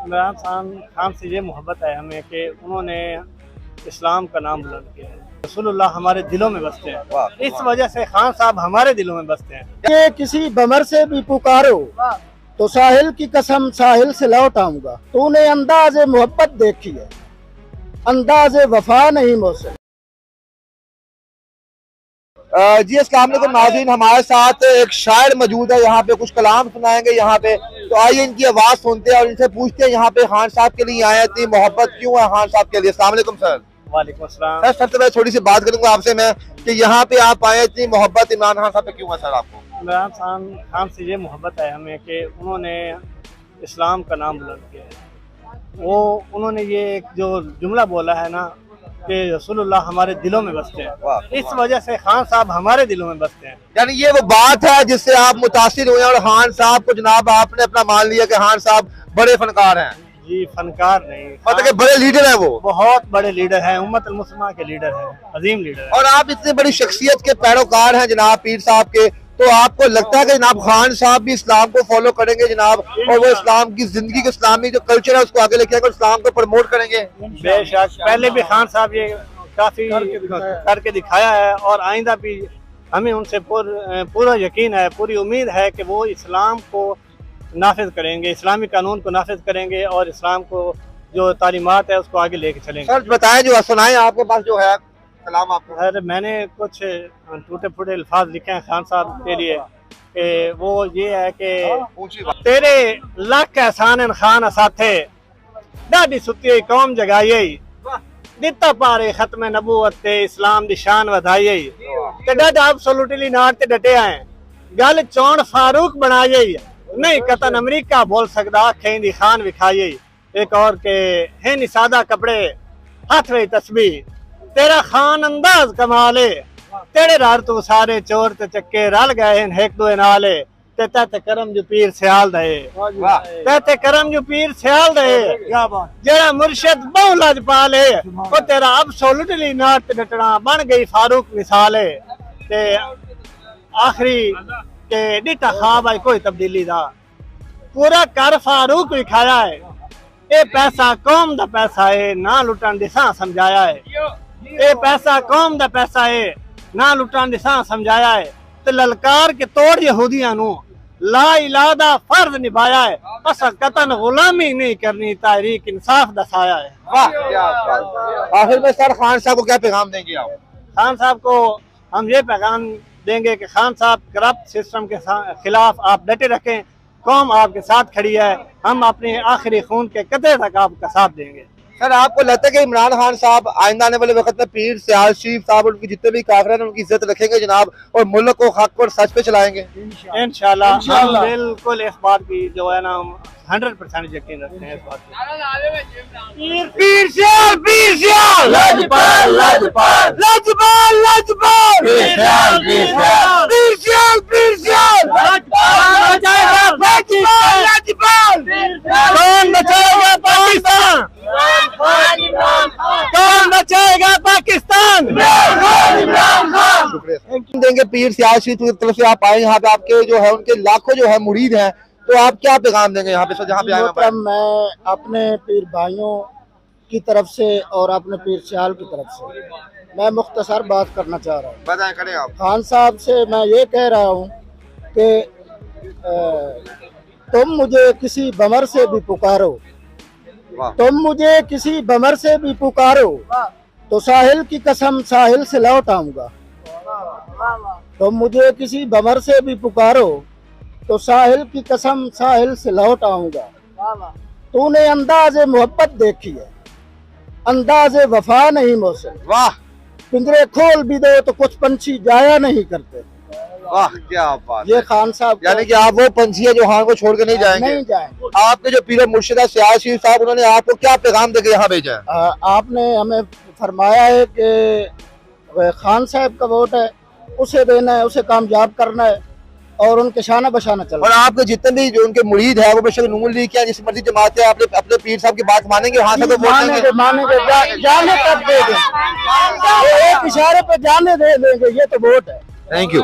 इमरान खान से ये मोहब्बत है हमें कि उन्होंने इस्लाम का नाम बुलंद किया है। रसूलुल्लाह हमारे दिलों में बसते हैं, इस वजह से खान साहब हमारे दिलों में बसते हैं। कि किसी भंवर से भी पुकारो तो साहिल की कसम साहिल से लौट आऊंगा। तूने अंदाज़े मोहब्बत देखी है, अंदाज़े वफा नहीं मौसम। जी अस्सलाम वालेकुम नाज़रीन, हमारे साथ एक शायर मौजूद है, यहाँ पे कुछ कलाम सुनाएंगे यहाँ पे। तो आइए इनकी आवाज़ सुनते हैं और इनसे पूछते हैं यहाँ पे खान साहब के लिए आए, इतनी मोहब्बत क्यों है खान साहब के लिए। अस्सलाम वालेकुम सर। वालेकुम अस्सलाम। सर सबसे पहले थोड़ी सी बात करूंगा आपसे मैं कि यहाँ पे आप आए, इतनी मोहब्बत इमरान खान साहब पे क्यों है सर आपको? इमरान खान से ये मोहब्बत है हमें कि उन्होंने इस्लाम का नाम बुलंद किया है। उन्होंने ये एक जो जुमला बोला है ना कि रसूलुल्लाह हमारे दिलों में बसते हैं, इस वजह से खान साहब हमारे दिलों में बसते हैं। यानी ये वो बात है जिससे आप मुतासिर हुए और खान साहब को जनाब आपने अपना मान लिया कि खान साहब बड़े फनकार हैं। जी फनकार नहीं, मतलब कि बड़े लीडर हैं, वो बहुत बड़े लीडर हैं, उम्मत मुस्लिमा के लीडर हैं, अजीम लीडर हैं। और आप इतनी बड़ी शख्सियत के पैरोकार हैं जनाब पीर साहब के, तो आपको लगता है कि जनाब खान साहब भी इस्लाम को फॉलो करेंगे जनाब, और वो इस्लाम की जिंदगी के इस्लामी जो कल्चर है उसको आगे लेके आएंगे, इस्लाम को प्रमोट करेंगे? बेशक, पहले भी खान साहब ये काफी करके दिखाया है और आइंदा भी हमें उनसे पूरा यकीन है, पूरी उम्मीद है कि वो इस्लाम को नाफिज करेंगे, इस्लामी कानून को नाफिज करेंगे और इस्लाम को जो तालीमात है उसको आगे लेके चलेंगे। सर बताएं, जो सुनाएं आपके पास जो है कलाम आपको। सर मैंने कुछ टूटे फूटे अल्फाज लिखे हैं खान साहब के लिए कि वो ये है कि तेरे लाख एहसान खान साथे दादी सुती कौम जगाई दिता पारे खत्म नबूवत ते इस्लाम दी शान वधाई ते डड एब्सोल्युटली नॉट ते डटे आए गल चौन फारूक बनाई नहीं कतन अमेरिका बोल सकदा खेंदी खान विखाई। एक और के है निसादा कपड़े हाथ में तस्बीह तेरा खान अंदाज कमाले तेरे रार तू सारे चोर ते चक्के रल गए हैं हेक दो नाले ते ते करम जो पीर सियाल दे ते करम जो पीर सियाल दे जेड़ा मुर्शिद बहु लजपाल है वो तेरा एब्सोल्युटली नॉट डटना बन गई फारूक मिसाल है ते आखिरी के डिटा ख्वाब है कोई तब्दीली दा पूरा कर फारूक विखाया है। ये पैसा कौम दा पैसा है ना लुटन दिशा समझाया है, ये पैसा कौम दा पैसा है ना लुटन दिशा समझाया है ते ललकार के तोड़ यहूदियां नु ला इलाहा दा फर्ज निभाया है बस कतन गुलामी नहीं करनी तारीख इंसाफ दसाया है। वाह क्या बात। आखिर में सर खान साहब को क्या पैगाम देंगे आप? खान साहब को हम ये पैगाम देंगे कि खान साहब करप्ट सिस्टम के खिलाफ आप डटे रखें, कौम आपके साथ खड़ी है, हम अपने आखिरी खून के कतरे तक आपका साथ देंगे। सर आपको लगता है कि इमरान खान साहब आइंदा आने वाले वक्त में पीर सियाल शरीफ साहब उनकी जितने भी काफिर हैं उनकी इज्जत रखेंगे जनाब और मुल्क को हक और सच पे चलाएंगे? इंशाल्लाह हम बिल्कुल इस बात की जो है ना 100% यकीन रखते हैं इस बात पे। पीर सियाल लजपाल लजपाल लजपाल लजपाल पीर सियाल पीर सियाल बचाएगा पाकिस्तान लजपाल कौन बचाएगा पाकिस्तान, कौन बचाएगा पाकिस्तान। देंगे पीर सियाल शरीफ की तरफ से आप आए यहाँ पे, आपके जो है उनके लाखों जो है मुरीद हैं, तो आप क्या पैगाम देंगे यहाँ पे सर जहाँ पे आए? मैं अपने पीर भाइयों की तरफ से और अपने पीर सियाल की तरफ से मैं मुख्तसर बात करना चाह रहा हूँ। बताएं करें आप। खान साहब से मैं ये कह रहा हूँ कि तुम मुझे किसी भंवर से भी पुकारो, तुम मुझे किसी भंवर से भी पुकारो तो साहिल की कसम साहिल से लौट आऊंगा। तुम मुझे किसी भंवर से भी पुकारो तो साहिल की कसम साहिल से लौट आऊंगा। तूने अंदाज़े मोहब्बत देखी है, अंदाज़े वफा नहीं मौसम। वाह। पिंजरे खोल भी दो तो कुछ पंछी जाया नहीं करते। वाह क्या बात। ये खान साहब यानी कि आप वो पंछी है जो खान को छोड़ के नहीं जाएंगे? नहीं जाएंगे। आपके जो पीर मुर्शिदा सियाल शरीफ साहब उन्होंने आपको क्या पैगाम देके यहाँ भेजा है? आपने हमें फरमाया है कि खान साहब का वोट है, उसे देना है, उसे कामयाब करना है और उनके शाना बशाना चलना। और आपके जितने भी जो उनके मुरीद है वो बेशक नून लीग क्या जिस मर्जी जमात है, आपने अपने पीर साहब की बात मानेंगे, वहाँ से तो मानेंगे जाने तक दे देंगे, एक इशारे पे जाने दे देंगे, ये तो वोट है। Thank you.